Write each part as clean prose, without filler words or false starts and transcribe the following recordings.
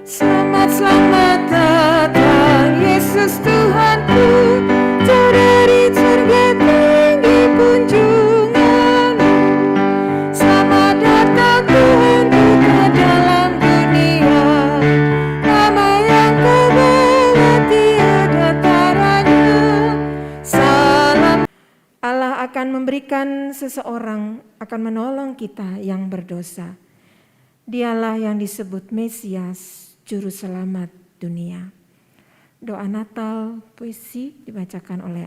Selamat, selamat datang Yesus Tuhanku, jauh dari surga tinggi kunjunganmu. Selamat datang Tuhanku ke dalam dunia, damai yang kau bawa tiada taranya. Salam. Allah akan memberikan seseorang, akan menolong kita yang berdosa. Dialah yang disebut Mesias, Juru Selamat dunia. Doa Natal puisi dibacakan oleh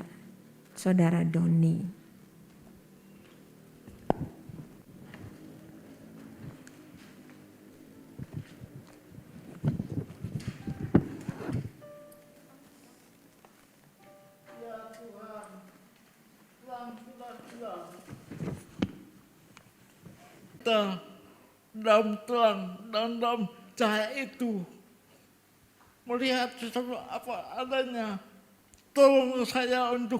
Saudara Doni. Ya Tuhan, kita dalam terang dan dalam cahaya itu melihat sesuatu apa adanya. Tolong saya untuk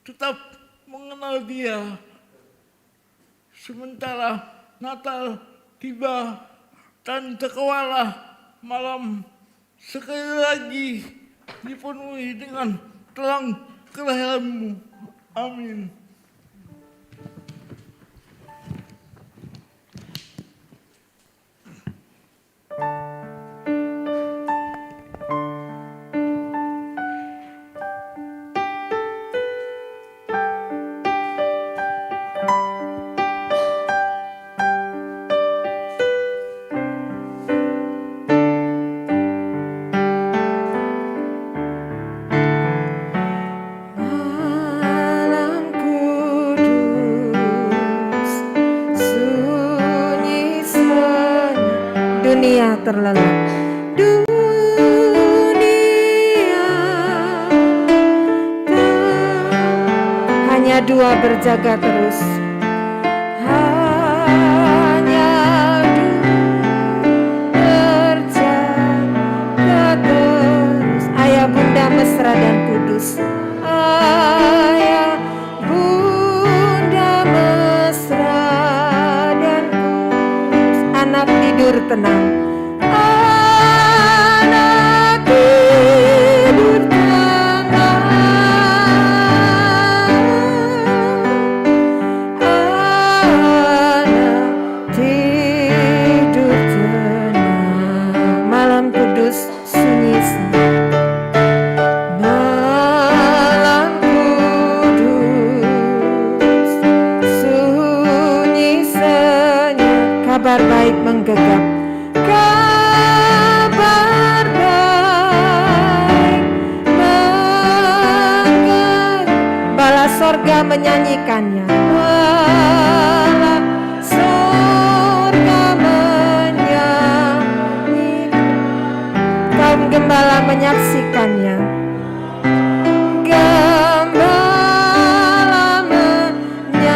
tetap mengenal Dia. Sementara Natal tiba dan terkawalah malam sekali lagi dipenuhi dengan terang kelahiran-Mu. Amin. Dunia terlelap, dunia hanya dua berjaga terus, hanya dua berjaga terus. Ayah bunda mesra dan kudus, ayah bunda mesra dan kudus. Anak tidur tenang, anak tidur tenang, anak tidur tenang. Malam kudus sunyi senyap, malam kudus sunyi senyap. Kabar baik menggegap, kabar baik menggegap. Bala sorga menyanyikannya, bala sorga menyanyikan. Kaum gembala menyaksikannya, gembala menyaksikannya.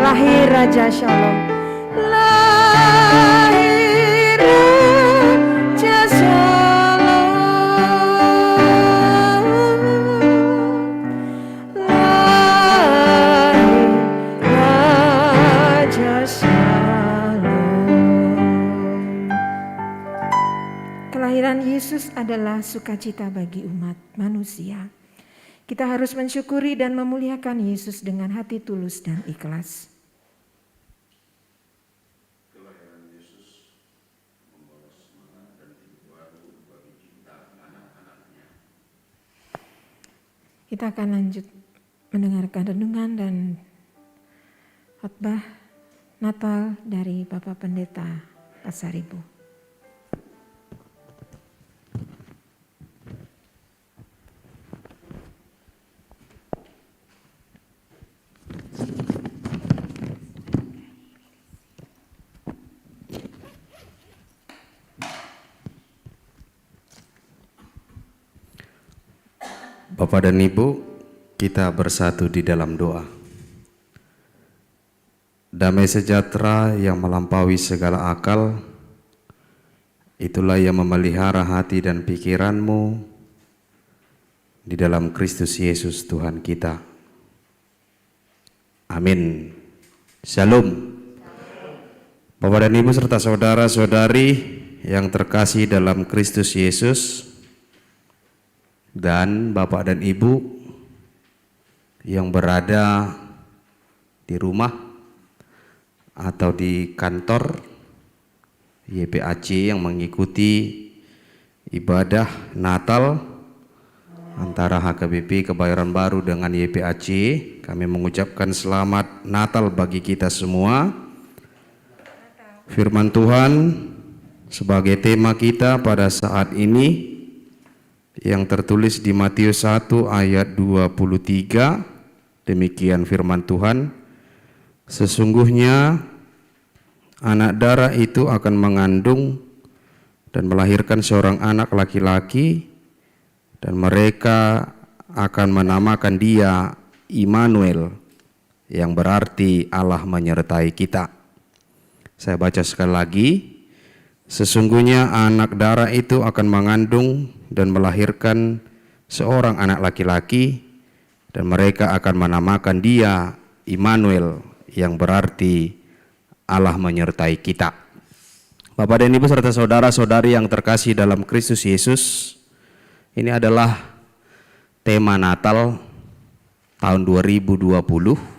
Lahir Raja Shalom, lahir Raja Shalom, lahir Raja Shalom. Kelahiran Yesus adalah sukacita bagi umat manusia. Kita harus mensyukuri dan memuliakan Yesus dengan hati tulus dan ikhlas. Kita akan lanjut mendengarkan renungan dan khotbah Natal dari Bapak Pendeta Pasaribu. Bapak dan Ibu, kita bersatu di dalam doa. Damai sejahtera yang melampaui segala akal, itulah yang memelihara hati dan pikiranmu di dalam Kristus Yesus Tuhan kita. Amin. Shalom. Bapak dan Ibu serta saudara-saudari yang terkasih dalam Kristus Yesus, dan Bapak dan Ibu yang berada di rumah atau di kantor YPAC yang mengikuti ibadah Natal antara HKBP Kebayoran Baru dengan YPAC, kami mengucapkan selamat Natal bagi kita semua. Firman Tuhan sebagai tema kita pada saat ini yang tertulis di Matius 1 ayat 23, demikian firman Tuhan, sesungguhnya anak darah itu akan mengandung dan melahirkan seorang anak laki-laki, dan mereka akan menamakan dia Immanuel, yang berarti Allah menyertai kita. Saya baca sekali lagi, sesungguhnya anak darah itu akan mengandung dan melahirkan seorang anak laki-laki, dan mereka akan menamakan dia Immanuel, yang berarti Allah menyertai kita. Bapak dan Ibu serta saudara-saudari yang terkasih dalam Kristus Yesus, ini adalah tema Natal tahun 2020,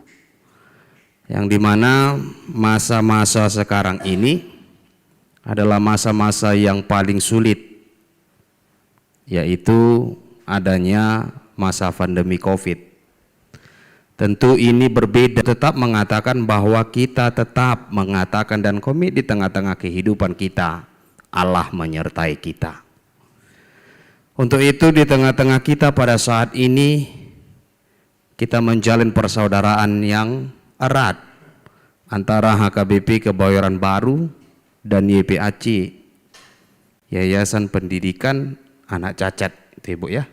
yang dimana masa-masa sekarang ini adalah masa-masa yang paling sulit, yaitu adanya masa pandemi COVID. Tentu ini berbeda, tetap mengatakan bahwa kita tetap mengatakan dan komit di tengah-tengah kehidupan kita, Allah menyertai kita. Untuk itu di tengah-tengah kita pada saat ini, kita menjalin persaudaraan yang erat antara HKBP Kebayoran Baru dan YPAC, Yayasan Pendidikan Anak Cacat, itu Ibu ya?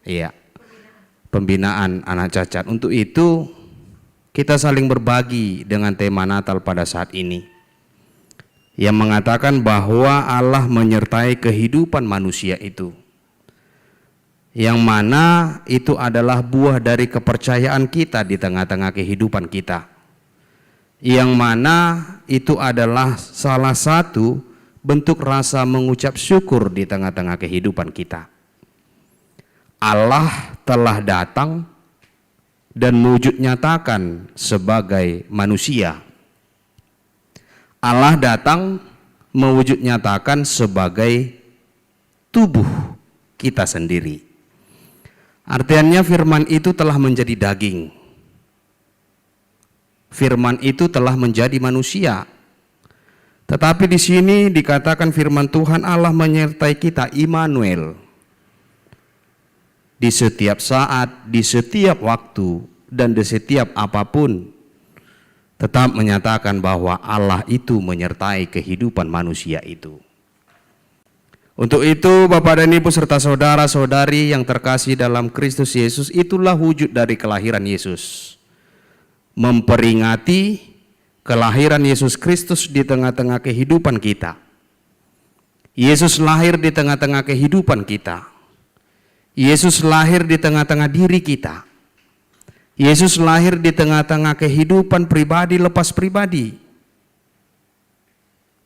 Iya, pembinaan anak cacat. Untuk itu kita saling berbagi dengan tema Natal pada saat ini, yang mengatakan bahwa Allah menyertai kehidupan manusia itu, yang mana itu adalah buah dari kepercayaan kita di tengah-tengah kehidupan kita, yang mana itu adalah salah satu bentuk rasa mengucap syukur di tengah-tengah kehidupan kita. Allah telah datang dan mewujud nyatakan sebagai manusia. Allah datang mewujud nyatakan sebagai tubuh kita sendiri. Artinya firman itu telah menjadi daging. Firman itu telah menjadi manusia. Tetapi di sini dikatakan firman Tuhan Allah menyertai kita, Immanuel. Di setiap saat, di setiap waktu, dan di setiap apapun, tetap menyatakan bahwa Allah itu menyertai kehidupan manusia itu. Untuk itu Bapak dan Ibu serta saudara-saudari yang terkasih dalam Kristus Yesus, itulah wujud dari kelahiran Yesus. Memperingati kelahiran Yesus Kristus di tengah-tengah kehidupan kita. Yesus lahir di tengah-tengah kehidupan kita. Yesus lahir di tengah-tengah diri kita. Yesus lahir di tengah-tengah kehidupan pribadi lepas pribadi,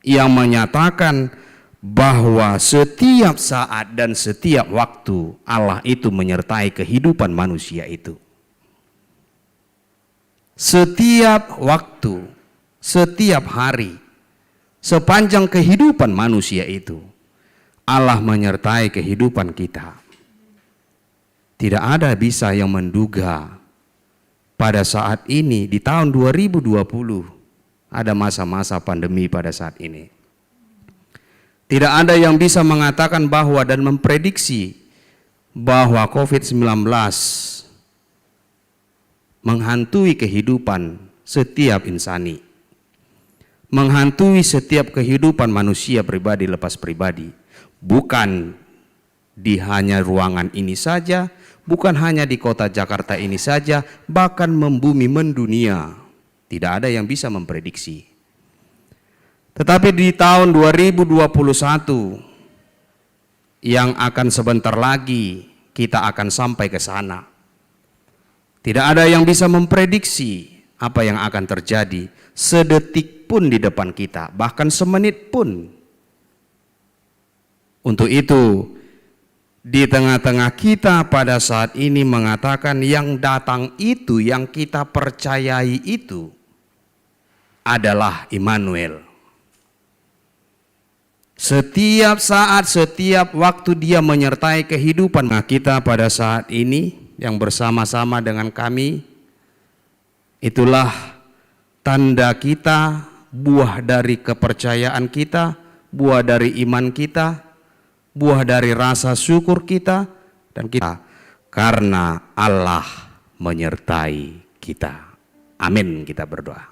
yang menyatakan bahwa setiap saat dan setiap waktu Allah itu menyertai kehidupan manusia itu. Setiap waktu, setiap hari, sepanjang kehidupan manusia itu, Allah menyertai kehidupan kita. Tidak ada bisa yang menduga pada saat ini di tahun 2020 ada masa-masa pandemi pada saat ini. Tidak ada yang bisa mengatakan bahwa dan memprediksi bahwa COVID-19 menghantui kehidupan setiap insani, menghantui setiap kehidupan manusia pribadi lepas pribadi, bukan di hanya ruangan ini saja, bukan hanya di kota Jakarta ini saja, bahkan membumi mendunia. Tidak ada yang bisa memprediksi. Tetapi di tahun 2021 yang akan sebentar lagi kita akan sampai ke sana. Tidak ada yang bisa memprediksi apa yang akan terjadi sedetik pun di depan kita, bahkan semenit pun. Untuk itu, di tengah-tengah kita pada saat ini mengatakan yang datang itu, yang kita percayai itu adalah Immanuel. Setiap saat, setiap waktu dia menyertai kehidupan kita pada saat ini yang bersama-sama dengan kami. Itulah tanda kita, buah dari kepercayaan kita, buah dari iman kita, buah dari rasa syukur kita, dan kita karena Allah menyertai kita. Amin, kita berdoa.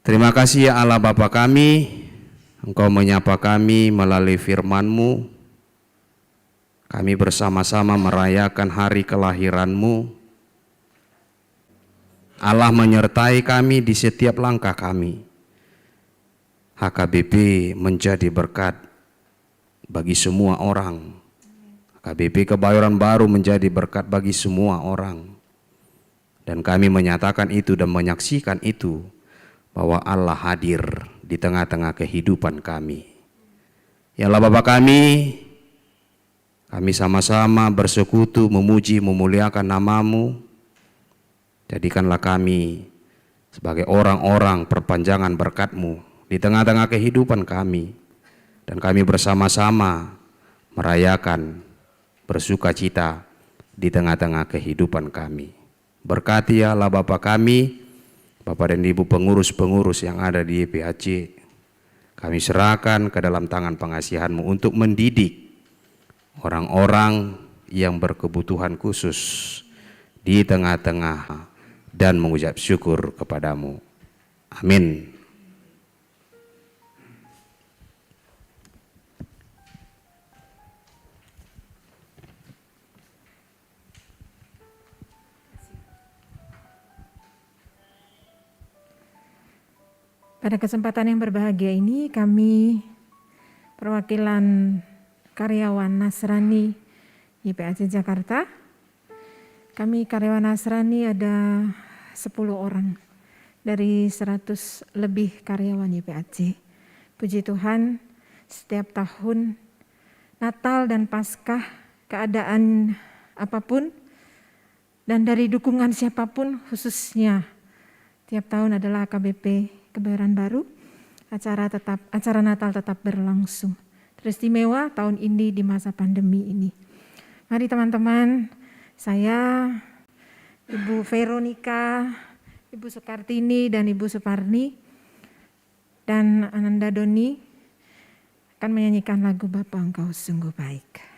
Terima kasih ya Allah Bapa kami, Engkau menyapa kami melalui firman-Mu. Kami bersama-sama merayakan hari kelahiran-Mu. Allah menyertai kami di setiap langkah kami. HKBP menjadi berkat bagi semua orang. HKBP Kebayoran Baru menjadi berkat bagi semua orang. Dan kami menyatakan itu dan menyaksikan itu, bahwa Allah hadir di tengah-tengah kehidupan kami. Ya Allah Bapa kami sama-sama bersekutu memuji memuliakan nama-Mu. Jadikanlah kami sebagai orang-orang perpanjangan berkat-Mu di tengah-tengah kehidupan kami. Dan kami bersama-sama merayakan bersuka cita di tengah-tengah kehidupan kami. Berkati ya Allah Bapa kami, Bapak dan Ibu pengurus-pengurus yang ada di YPAC, kami serahkan ke dalam tangan pengasihan-Mu untuk mendidik orang-orang yang berkebutuhan khusus di tengah-tengah dan mengucap syukur kepadamu. Amin. Pada kesempatan yang berbahagia ini kami perwakilan karyawan Nasrani YPAC Jakarta. Kami karyawan Nasrani ada 10 orang dari 100 lebih karyawan YPAC. Puji Tuhan, setiap tahun Natal dan Paskah, keadaan apapun dan dari dukungan siapapun, khususnya tiap tahun adalah AKBP Kebayoran Baru, acara Natal tetap berlangsung. Teristimewa tahun ini di masa pandemi ini. Mari teman-teman, saya, Ibu Veronica, Ibu Soekartini dan Ibu Suparni dan Ananda Doni akan menyanyikan lagu Bapa Engkau Sungguh Baik.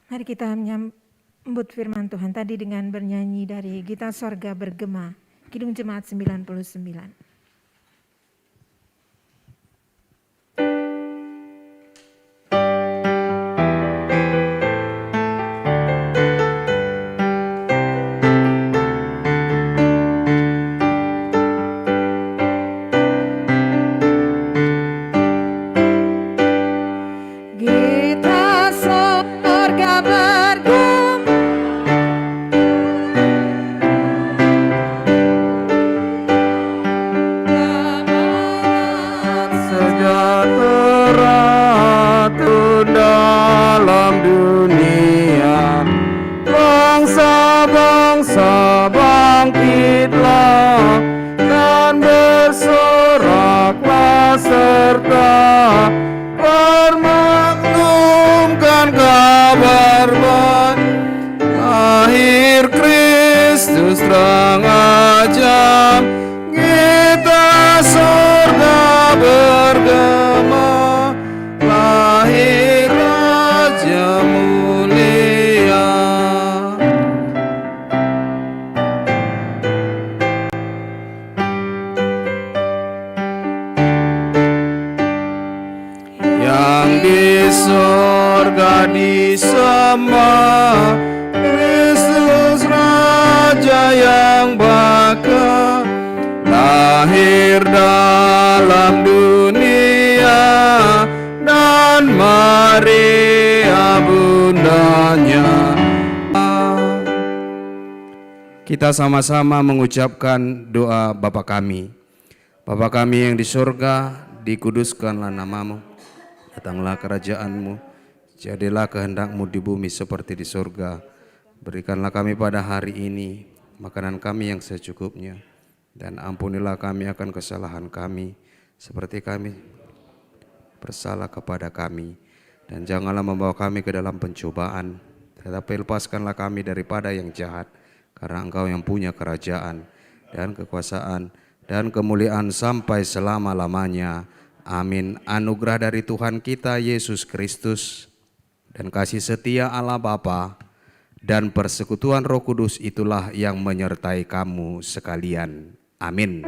Mari kita menyambut firman Tuhan tadi dengan bernyanyi dari Gita Sorga Bergema, Kidung Jemaat 99. Gita Sorga Bergema, sejahtera Tuhan dalam dunia, bangsa-bangsa bangkitlah dan bersoraklah serta permaklumkan kabar baik. Lahir Kristus terang ajaib, Gita Sorga bergema, lahir Raja mulia. Yang di sorga disembah, Kristus Raja yang baka, lahir dalam dunia, dan Maria bundanya. Kita sama-sama mengucapkan doa Bapa kami. Bapa kami yang di surga, dikuduskanlah namamu. Datanglah kerajaan-Mu, jadilah kehendak-Mu di bumi seperti di surga. Berikanlah kami pada hari ini makanan kami yang secukupnya, dan ampunilah kami akan kesalahan kami, seperti kami bersalah kepada kami. Dan janganlah membawa kami ke dalam pencobaan, tetapi lepaskanlah kami daripada yang jahat, karena Engkau yang punya kerajaan dan kekuasaan dan kemuliaan sampai selama-lamanya. Amin. Anugerah dari Tuhan kita Yesus Kristus dan kasih setia Allah Bapa dan persekutuan Roh Kudus itulah yang menyertai kamu sekalian. Amin.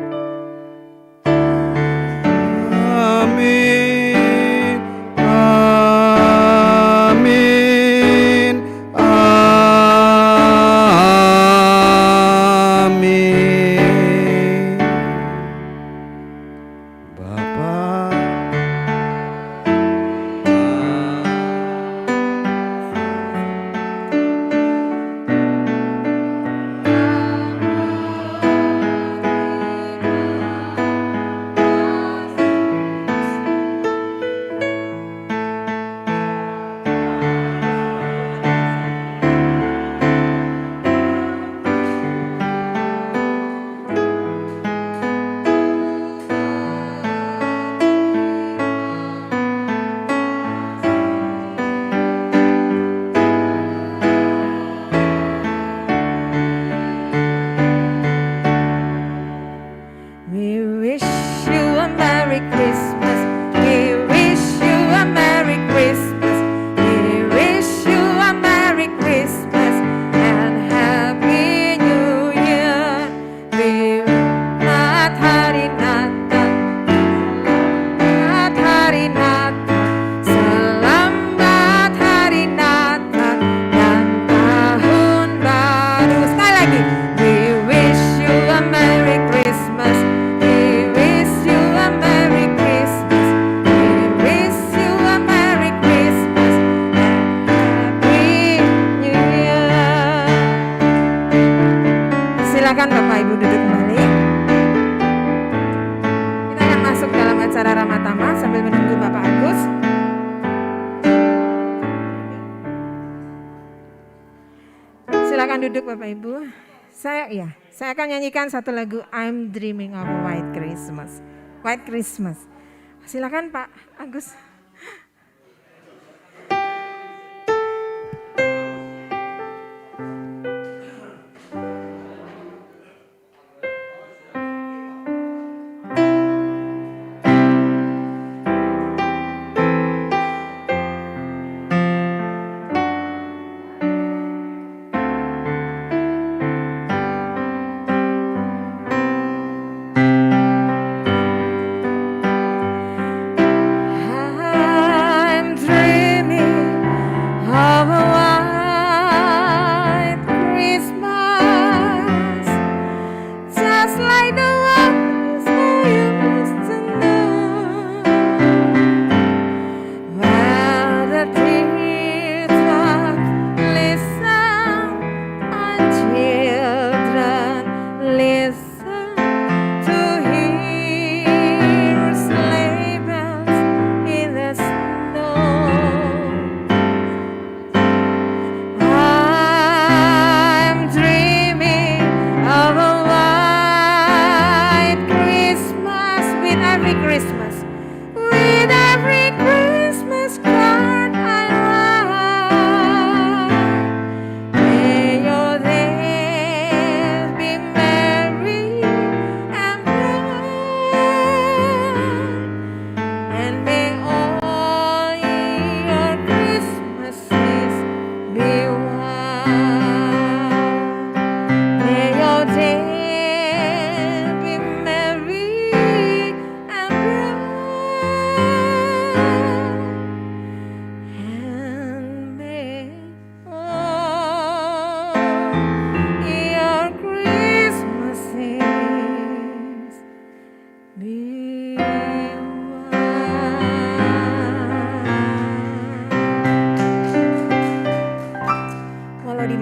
Amin. Amin. Amin. Bapa, we wish you a Merry Christmas. We wish you a Merry Christmas. We wish you a Merry Christmas and Happy New Year. We selamat hari Natal, selamat hari Natal, selamat hari Natal dan tahun baru. Sekali lagi, we wish you a Merry Christmas. We wish you a Merry Christmas. We wish you a Merry Christmas and Happy New Year. Silakan Bapak Ibu duduk kembali. Kita akan masuk dalam acara Ramatama sambil menunggu Bapak Agus. Silakan duduk Bapak Ibu. Saya akan nyanyikan satu lagu I'm Dreaming of a White Christmas. White Christmas. Silakan Pak Agus.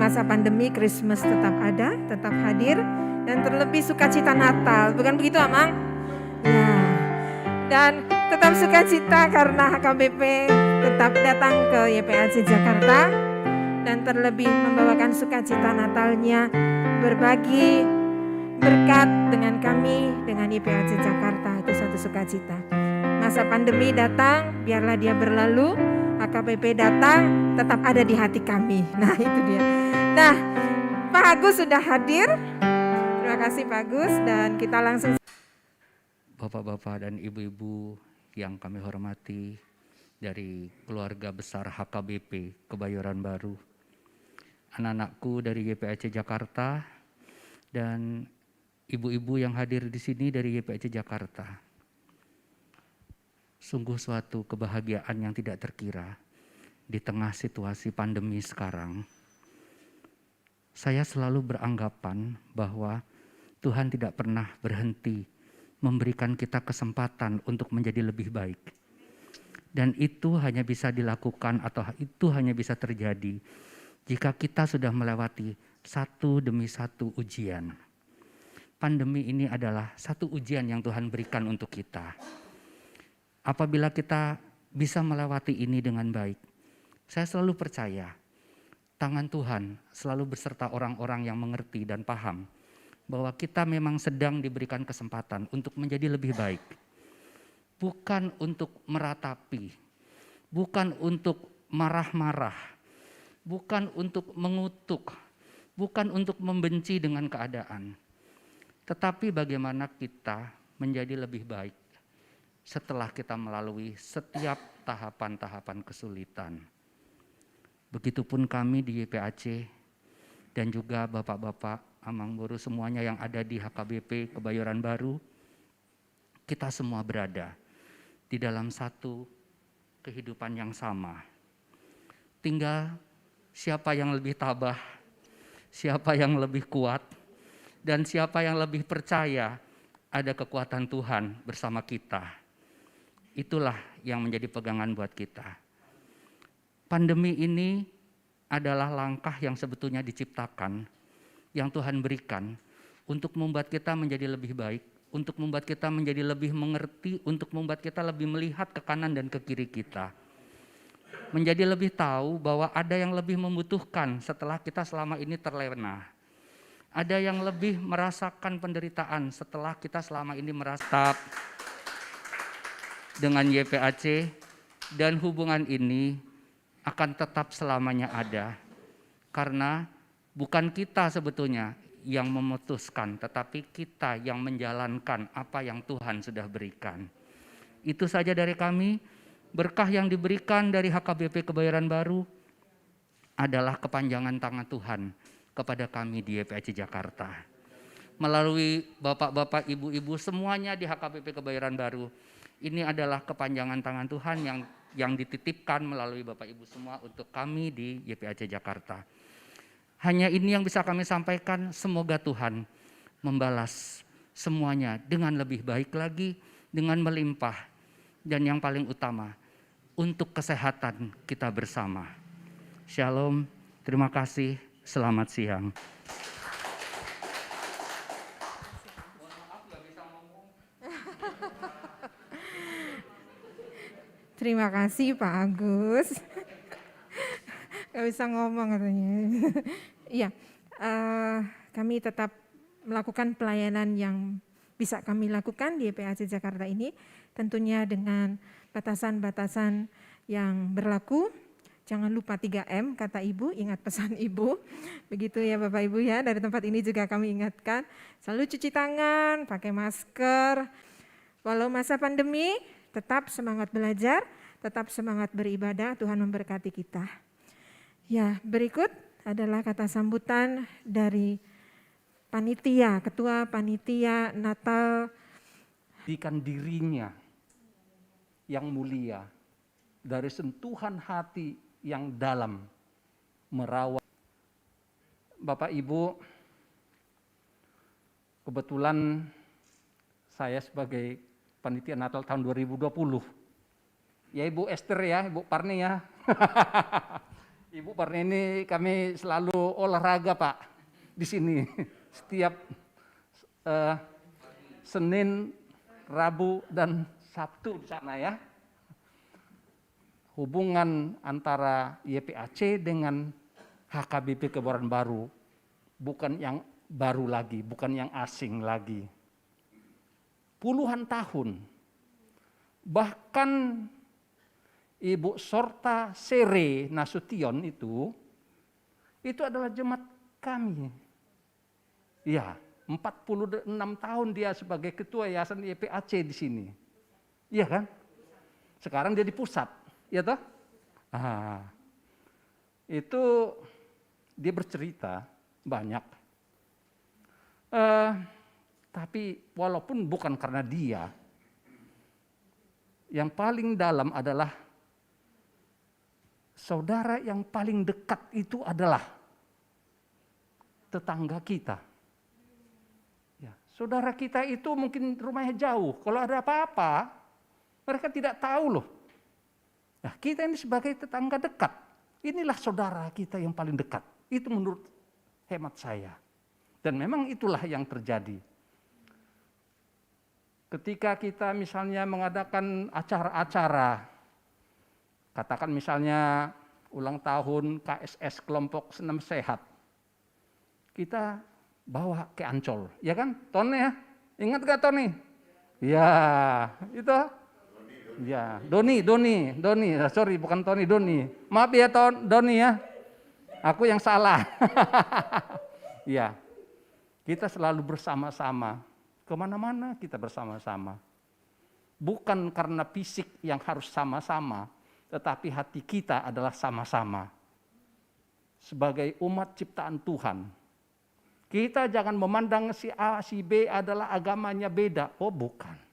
masa pandemi, Christmas tetap ada, tetap hadir, dan terlebih sukacita Natal. Bukan begitu, Amang? Ya. Dan tetap sukacita karena HKBP tetap datang ke YPAC Jakarta dan terlebih membawakan sukacita Natalnya, berbagi berkat dengan kami, dengan YPAC Jakarta. Itu satu sukacita. Masa pandemi datang, biarlah dia berlalu. HKBP datang, tetap ada di hati kami. Nah, itu dia. Nah, Pak Agus sudah hadir. Terima kasih Pak Agus, dan kita langsung. Bapak-bapak dan ibu-ibu yang kami hormati dari keluarga besar HKBP Kebayoran Baru, anak-anakku dari YPAC Jakarta, dan ibu-ibu yang hadir di sini dari YPAC Jakarta. Sungguh suatu kebahagiaan yang tidak terkira di tengah situasi pandemi sekarang. Saya selalu beranggapan bahwa Tuhan tidak pernah berhenti memberikan kita kesempatan untuk menjadi lebih baik. Dan itu hanya bisa dilakukan atau itu hanya bisa terjadi jika kita sudah melewati satu demi satu ujian. Pandemi ini adalah satu ujian yang Tuhan berikan untuk kita. Apabila kita bisa melewati ini dengan baik, saya selalu percaya tangan Tuhan selalu beserta orang-orang yang mengerti dan paham bahwa kita memang sedang diberikan kesempatan untuk menjadi lebih baik. Bukan untuk meratapi, bukan untuk marah-marah, bukan untuk mengutuk, bukan untuk membenci dengan keadaan. Tetapi bagaimana kita menjadi lebih baik setelah kita melalui setiap tahapan-tahapan kesulitan. Begitupun kami di YPAC dan juga bapak-bapak Amang Boru semuanya yang ada di HKBP Kebayoran Baru, kita semua berada di dalam satu kehidupan yang sama. Tinggal siapa yang lebih tabah, siapa yang lebih kuat, dan siapa yang lebih percaya ada kekuatan Tuhan bersama kita. Itulah yang menjadi pegangan buat kita. Pandemi ini adalah langkah yang sebetulnya diciptakan, yang Tuhan berikan untuk membuat kita menjadi lebih baik, untuk membuat kita menjadi lebih mengerti, untuk membuat kita lebih melihat ke kanan dan ke kiri kita. Menjadi lebih tahu bahwa ada yang lebih membutuhkan setelah kita selama ini terlena. Ada yang lebih merasakan penderitaan setelah kita selama ini merasa dengan YPAC, dan hubungan ini akan tetap selamanya ada. Karena bukan kita sebetulnya yang memutuskan, tetapi kita yang menjalankan apa yang Tuhan sudah berikan. Itu saja dari kami. Berkah yang diberikan dari HKBP Kebayoran Baru adalah kepanjangan tangan Tuhan kepada kami di YPAC Jakarta. Melalui bapak-bapak, ibu-ibu semuanya di HKBP Kebayoran Baru, ini adalah kepanjangan tangan Tuhan yang dititipkan melalui Bapak Ibu semua untuk kami di YPAC Jakarta. Hanya ini yang bisa kami sampaikan, semoga Tuhan membalas semuanya dengan lebih baik lagi, dengan melimpah, dan yang paling utama, untuk kesehatan kita bersama. Shalom, terima kasih, selamat siang. Terima kasih Pak Agus. Gak bisa ngomong katanya. Iya, kami tetap melakukan pelayanan yang bisa kami lakukan di YPAC Jakarta ini, tentunya dengan batasan-batasan yang berlaku. Jangan lupa 3M, kata Ibu, ingat pesan Ibu. Begitu ya Bapak Ibu ya, dari tempat ini juga kami ingatkan. Selalu cuci tangan, pakai masker. Walau masa pandemi, tetap semangat belajar, tetap semangat beribadah, Tuhan memberkati kita. Ya, berikut adalah kata sambutan dari panitia, Ketua Panitia Natal. Jadikan dirinya yang mulia dari sentuhan hati yang dalam merawat. Bapak Ibu, kebetulan saya sebagai Panitia Natal tahun 2020. Ya Ibu Esther ya, Ibu Parni ya. Ibu Parneni kami selalu olahraga Pak di sini setiap Senin, Rabu dan Sabtu di sana ya. Hubungan antara YPAC dengan HKBP Kebayoran Baru bukan yang baru lagi, bukan yang asing lagi. Puluhan tahun, bahkan Ibu Sorta Sere Nasution itu adalah jemaat kami. Ya, 46 tahun dia sebagai ketua yayasan YPAC di sini. Iya kan? Sekarang dia di pusat. Ya toh? Itu dia bercerita banyak. Tapi walaupun bukan karena dia, yang paling dalam adalah saudara yang paling dekat itu adalah tetangga kita. Ya, saudara kita itu mungkin rumahnya jauh. Kalau ada apa-apa, mereka tidak tahu loh. Nah, kita ini sebagai tetangga dekat, inilah saudara kita yang paling dekat. Itu menurut hemat saya. Dan memang itulah yang terjadi. Ketika kita misalnya mengadakan acara-acara, katakan misalnya ulang tahun KSS Kelompok Senam Sehat, kita bawa ke Ancol, ya kan? Tony ya, ingat gak Tony? Ya, itu. Ya, Doni, sorry bukan Tony, Doni. Maaf ya Doni ya, aku yang salah. Ya, kita selalu bersama-sama, kemana-mana kita bersama-sama. Bukan karena fisik yang harus sama-sama, tetapi hati kita adalah sama-sama. Sebagai umat ciptaan Tuhan, kita jangan memandang si A, si B adalah agamanya beda. Oh bukan.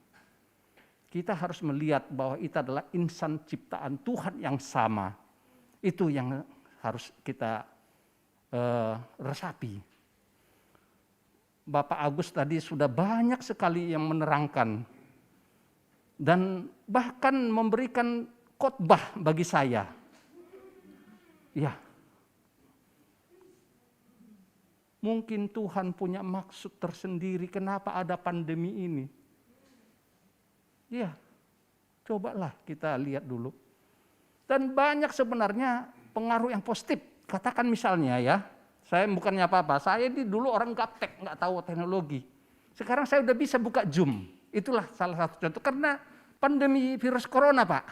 Kita harus melihat bahwa itu adalah insan ciptaan Tuhan yang sama. Itu yang harus kita resapi. Bapak Agus tadi sudah banyak sekali yang menerangkan. Dan bahkan memberikan khotbah bagi saya. Ya. Mungkin Tuhan punya maksud tersendiri kenapa ada pandemi ini. Ya, cobalah kita lihat dulu. Dan banyak sebenarnya pengaruh yang positif. Katakan misalnya ya, saya bukannya apa-apa, saya ini dulu orang gaptek, nggak tahu teknologi. Sekarang saya udah bisa buka Zoom. Itulah salah satu contoh, karena pandemi virus corona Pak.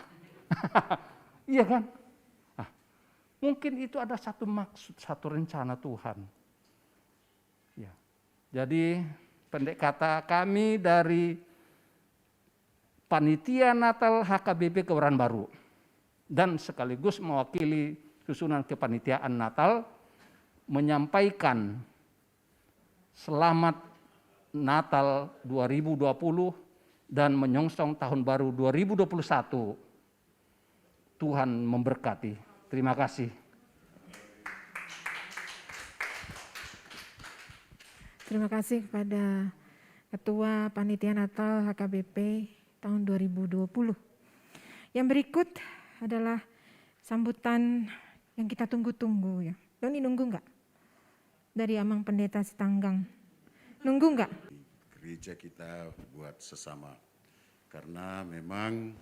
Iya kan? Nah, mungkin itu ada satu maksud, satu rencana Tuhan. Ya. Jadi pendek kata kami dari Panitia Natal HKBP Kebayoran Baru dan sekaligus mewakili susunan kepanitiaan Natal menyampaikan selamat Natal 2020 dan menyongsong tahun baru 2021. Tuhan memberkati. Terima kasih. Terima kasih kepada Ketua Panitia Natal HKBP tahun 2020. Yang berikut adalah sambutan yang kita tunggu-tunggu ya. Doni nunggu nggak? Dari Amang Pendeta Sitanggang. Nunggu nggak? Gereja kita buat sesama. Karena memang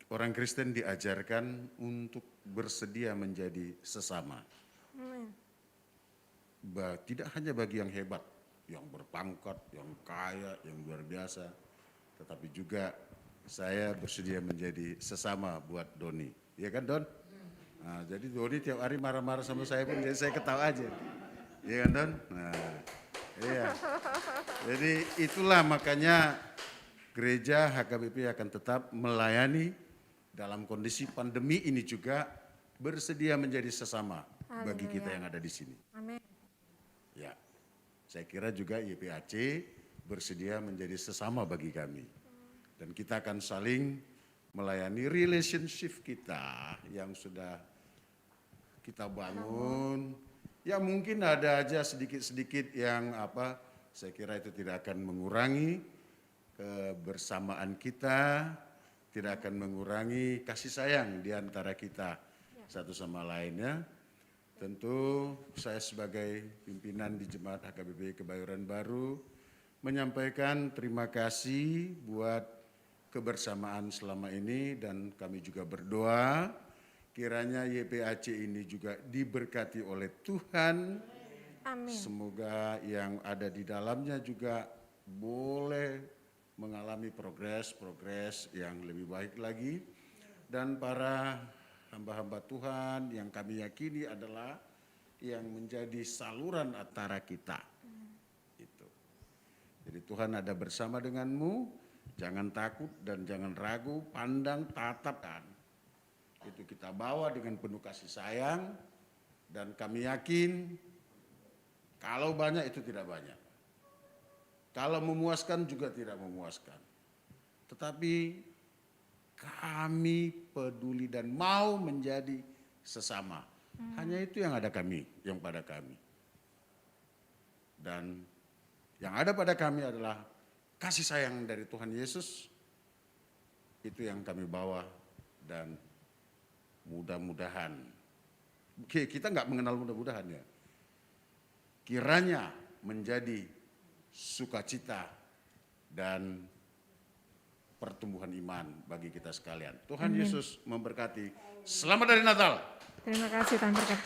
orang Kristen diajarkan untuk bersedia menjadi sesama. Tidak hanya bagi yang hebat, yang berpangkat, yang kaya, yang luar biasa, tetapi juga saya bersedia menjadi sesama buat Doni. Iya kan Don? Nah, jadi Doni tiap hari marah-marah sama saya pun jadi saya ketawa aja. Iya kan Don? Nah, iya. Jadi itulah makanya gereja HKBP akan tetap melayani dalam kondisi pandemi ini juga bersedia menjadi sesama bagi kita yang ada di sini. Amin. Ya, saya kira juga YPAC bersedia menjadi sesama bagi kami. Dan kita akan saling melayani relationship kita yang sudah kita bangun. Ya mungkin ada aja sedikit-sedikit yang saya kira itu tidak akan mengurangi kebersamaan kita, tidak akan mengurangi kasih sayang di antara kita. satu sama lainnya. Tentu saya sebagai pimpinan di Jemaat HKBP Kebayoran Baru menyampaikan terima kasih buat kebersamaan selama ini, dan kami juga berdoa kiranya YPAC ini juga diberkati oleh Tuhan. Amin. Semoga yang ada di dalamnya juga boleh mengalami progres yang lebih baik lagi. Dan para hamba-hamba Tuhan yang kami yakini adalah yang menjadi saluran antara kita. Itu. Jadi Tuhan ada bersama denganmu, jangan takut dan jangan ragu, pandang, tatapkan. Itu kita bawa dengan penuh kasih sayang, dan kami yakin kalau banyak itu tidak banyak. Kalau memuaskan juga tidak memuaskan. Tetapi kami peduli dan mau menjadi sesama. Hanya itu yang ada kami, yang pada kami. Dan yang ada pada kami adalah kasih sayang dari Tuhan Yesus. Itu yang kami bawa, dan mudah-mudahan, kita nggak mengenal mudah-mudahan ya, kiranya menjadi sukacita dan pertumbuhan iman bagi kita sekalian. Tuhan Yesus memberkati. Selamat dari Natal. Terima kasih Tuhan berkati.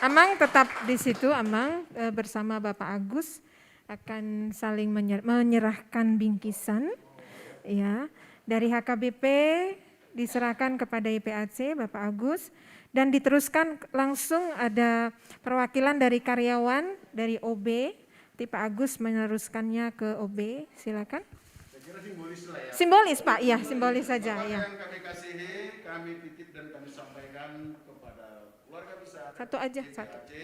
Amang tetap di situ, Amang bersama Bapak Agus akan saling menyerahkan bingkisan ya. Dari HKBP diserahkan kepada YPAC Bapak Agus, dan diteruskan langsung ada perwakilan dari karyawan dari OB. Pak Agus meneruskannya ke OB, silakan. Saya kira simbolis lah ya. Simbolis Pak, iya simbolis saja. Bapak Ya. yang kami kasihi, kami titip dan kami sampaikan kepada keluarga besar Satu aja, satu. YPAC,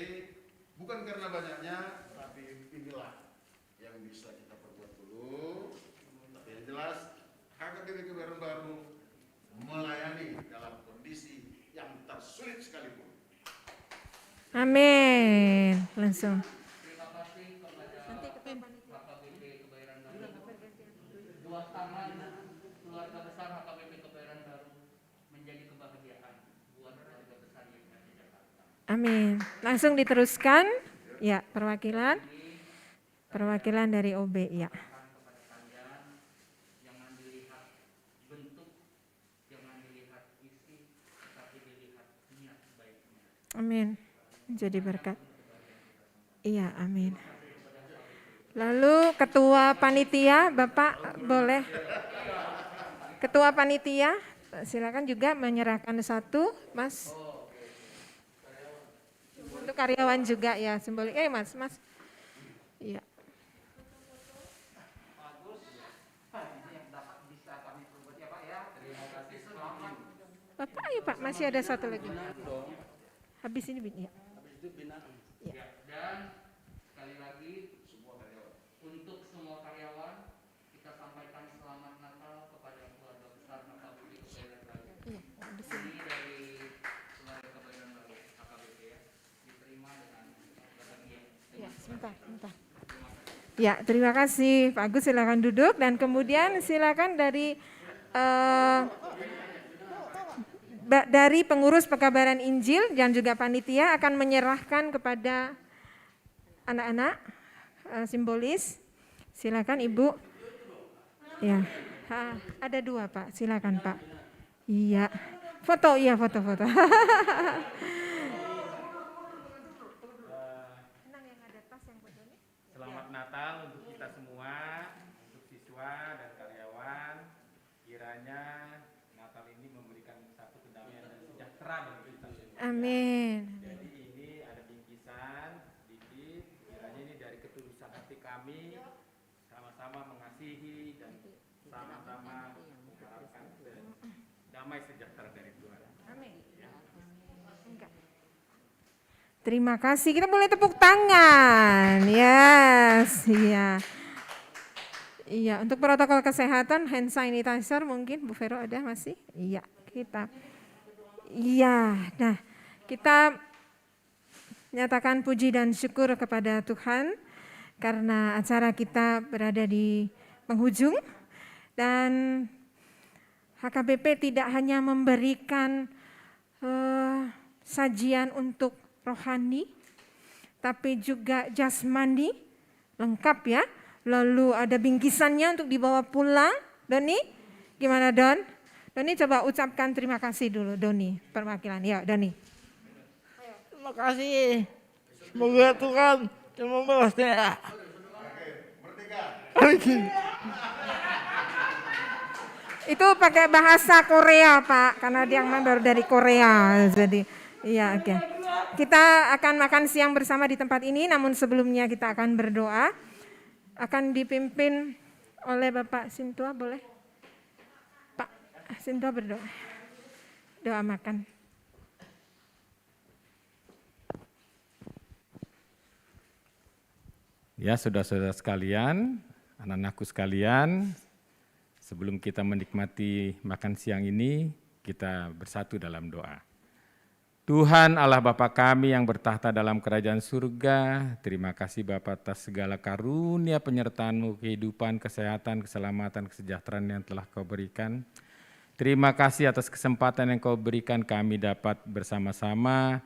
bukan karena banyaknya, tapi inilah yang bisa kita perbuat dulu. Tapi yang jelas, HKBP Kebayoran Baru melayani dalam kondisi yang tersulit sekalipun. Amin. Langsung. Dua tangan keluarga besar HKBP Kebayoran Baru menjadi kebahagiaan buat keluarga besar YPAC Jakarta. Amin. Langsung diteruskan. Ya, perwakilan dari OB ya. Kepada kalian, jangan dilihat bentuk, jangan dilihat isi, tetapi dilihat niat baiknya. Amin. Jadi berkat. Iya, amin. Lalu ketua panitia, Bapak boleh. Ketua panitia, silakan juga menyerahkan satu, Mas. Untuk karyawan juga ya, simbolik. Mas. Iya. Bapak, ayo Pak, masih ada satu lagi. Habis ini, ya. Ya, dan sekali lagi untuk semua karyawan kita sampaikan selamat Natal kepada keluarga besar HKBP Kebayoran Baru. Iya, habis ini. Ini dari keluarga Kebayoran Baru HKBP ya, diterima dengan bahagia. Ya, sebentar. Ya, terima kasih Pak Agus, silakan duduk, dan kemudian silakan dari pengurus pekabaran Injil dan juga panitia akan menyerahkan kepada anak-anak simbolis. Silakan Ibu. Ya, ada dua Pak, silakan Pak. Iya, foto. Selamat Natal untuk kita semua, untuk siswa dan karyawan. Kiranya Natal ini memberikan satu kedamaian dan sejahtera bagi kita semua. Amin. Jadi ini ada bingkisan sedikit, kiranya ini dari ketulusan hati kami, sama-sama mengasihi dan sama-sama mengharapkan damai sejahtera dari Tuhan. Amin. Terima kasih. Kita boleh tepuk tangan. Yes, iya. Iya, untuk protokol kesehatan hand sanitizer mungkin Bu Vero ada masih? Iya, kita. Iya. Nah, kita nyatakan puji dan syukur kepada Tuhan karena acara kita berada di penghujung, dan HKBP tidak hanya memberikan sajian untuk rohani, tapi juga jasmani, lengkap ya. Lalu ada bingkisannya untuk dibawa pulang. Doni, gimana Don? Doni coba ucapkan terima kasih dulu, Doni, perwakilan. Ya, Doni. Terima kasih. Semoga Tuhan yang membalasnya. Itu pakai bahasa Korea, Pak, karena dia memang dari Korea. Jadi, iya, oke. Kita akan makan siang bersama di tempat ini, namun sebelumnya kita akan berdoa. Akan dipimpin oleh Bapak Sintua, boleh? Pak Sintua berdoa. Doa makan. Ya, saudara-saudara sekalian, anak-anakku sekalian, sebelum kita menikmati makan siang ini, kita bersatu dalam doa. Tuhan Allah Bapa kami yang bertahta dalam kerajaan surga, terima kasih Bapa atas segala karunia penyertaan-Mu, kehidupan, kesehatan, keselamatan, kesejahteraan yang telah Kau berikan. Terima kasih atas kesempatan yang Kau berikan kami dapat bersama-sama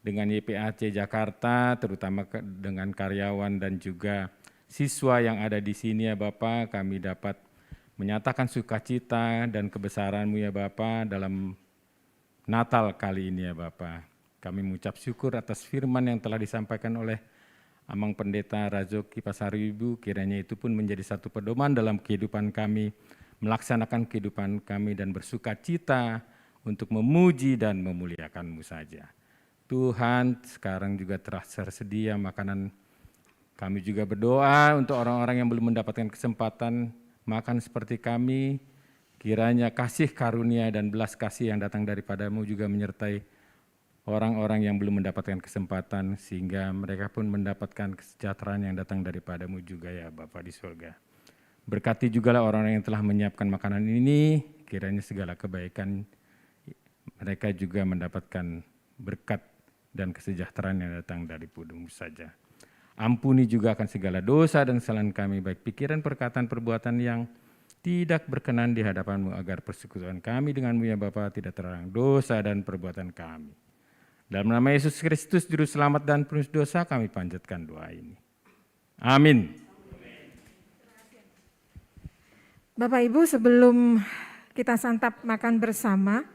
dengan YPAC Jakarta, terutama dengan karyawan dan juga siswa yang ada di sini ya Bapa, kami dapat menyatakan sukacita dan kebesaran-Mu ya Bapa dalam Natal kali ini ya Bapa. Kami mengucap syukur atas firman yang telah disampaikan oleh Amang Pendeta Razoki Pasaribu, kiranya itu pun menjadi satu pedoman dalam kehidupan kami, melaksanakan kehidupan kami dan bersukacita untuk memuji dan memuliakan-Mu saja. Tuhan, sekarang juga telah tersedia makanan. Kami juga berdoa untuk orang-orang yang belum mendapatkan kesempatan makan seperti kami. Kiranya kasih karunia dan belas kasih yang datang daripada-Mu juga menyertai orang-orang yang belum mendapatkan kesempatan, sehingga mereka pun mendapatkan kesejahteraan yang datang daripada-Mu juga ya Bapa di surga. Berkati jugalah orang-orang yang telah menyiapkan makanan ini, kiranya segala kebaikan mereka juga mendapatkan berkat dan kesejahteraan yang datang dari-Mu saja. Ampuni juga akan segala dosa dan kesalahan kami, baik pikiran, perkataan, perbuatan yang tidak berkenan di hadapan-Mu, agar persekutuan kami dengan-Mu ya Bapa tidak terhalang dosa dan perbuatan kami. Dalam nama Yesus Kristus, Juru Selamat dan Penebus dosa, kami panjatkan doa ini. Amin. Bapak Ibu, sebelum kita santap makan bersama,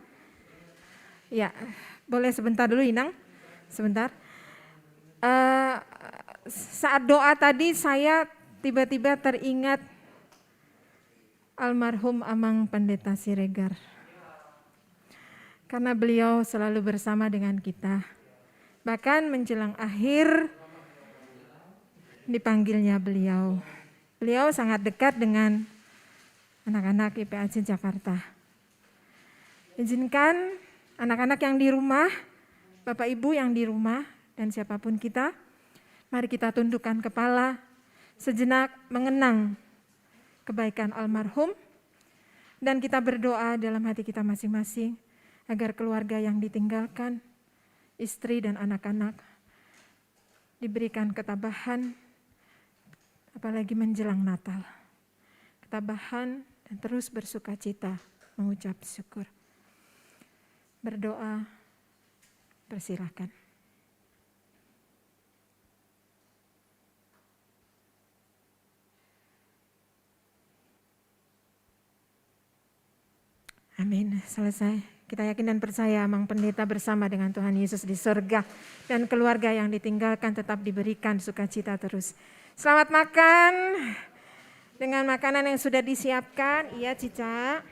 ya boleh sebentar dulu Inang, sebentar. Saat doa tadi saya tiba-tiba teringat almarhum Amang Pendeta Siregar. Karena beliau selalu bersama dengan kita. Bahkan menjelang akhir dipanggilnya beliau. Beliau sangat dekat dengan anak-anak YPAC Jakarta. Izinkan anak-anak yang di rumah, Bapak Ibu yang di rumah, dan siapapun kita, mari kita tundukkan kepala sejenak mengenang kebaikan almarhum, dan kita berdoa dalam hati kita masing-masing agar keluarga yang ditinggalkan, istri dan anak-anak diberikan ketabahan, apalagi menjelang Natal. Ketabahan dan terus bersukacita mengucap syukur. Berdoa, persilakan. Amin, selesai. Kita yakin dan percaya Amang Pendeta bersama dengan Tuhan Yesus di surga, dan keluarga yang ditinggalkan tetap diberikan sukacita terus. Selamat makan dengan makanan yang sudah disiapkan. Iya Cica.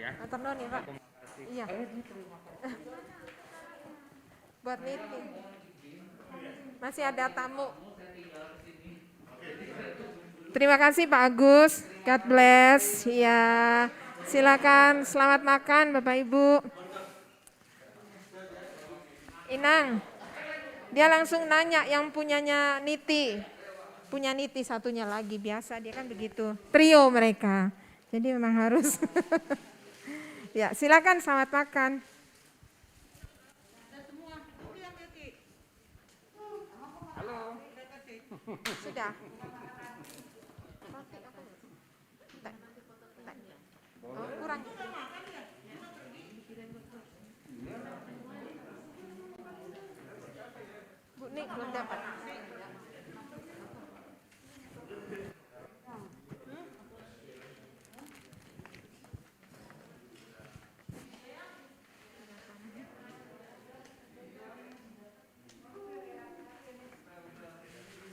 Antar non ya Pak. Iya. Buat meeting. Masih ada tamu. Terima kasih Pak Agus. God bless. Ya, silakan selamat makan Bapak Ibu. Inang, dia langsung nanya yang punyanya Niti. Punya Niti satunya lagi, biasa dia kan begitu. Trio mereka. Jadi memang harus. Ya, silakan selamat makan. Sudah. Pakai apa? Tak. Oh, kurang. Bu Nik belum dapat.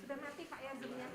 Sudah mati Pak ya Zoom-nya.